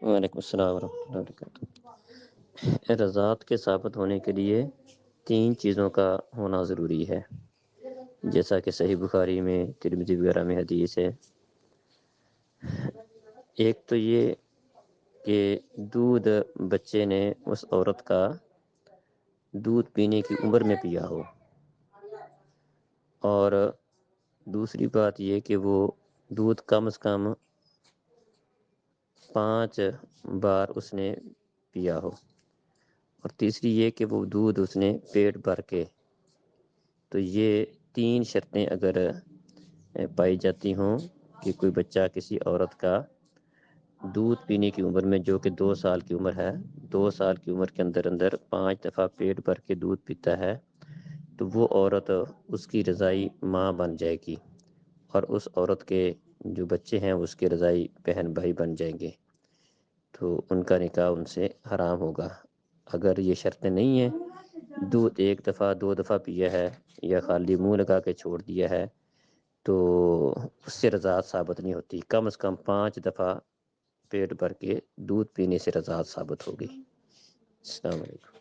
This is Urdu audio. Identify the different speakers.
Speaker 1: وعلیکم السلام ورحمۃ اللہ وبرکاتہ۔ رضاعت کے ثابت ہونے کے لیے تین چیزوں کا ہونا ضروری ہے، جیسا کہ صحیح بخاری میں، ترمذی وغیرہ میں حدیث ہے۔ ایک تو یہ کہ دودھ بچے نے اس عورت کا دودھ پینے کی عمر میں پیا ہو، اور دوسری بات یہ کہ وہ دودھ کم از کم 5 بار اس نے پیا ہو، اور تیسری یہ کہ وہ دودھ اس نے پیٹ بھر کے۔ تو یہ تین شرطیں اگر پائی جاتی ہوں کہ کوئی بچہ کسی عورت کا دودھ پینے کی عمر میں، جو کہ 2 سال کی عمر ہے، 2 سال کی عمر کے اندر اندر 5 دفعہ پیٹ بھر کے دودھ پیتا ہے، تو وہ عورت اس کی رضائی ماں بن جائے گی، اور اس عورت کے جو بچے ہیں اس کے رضائی بہن بھائی بن جائیں گے، تو ان کا نکاح ان سے حرام ہوگا۔ اگر یہ شرطیں نہیں ہیں، دودھ 1 دفعہ 2 دفعہ پیا ہے یا خالی منہ لگا کے چھوڑ دیا ہے، تو اس سے رضاعت ثابت نہیں ہوتی۔ کم از کم 5 دفعہ پیٹ بھر کے دودھ پینے سے رضاعت ثابت ہوگی۔ السلام علیکم۔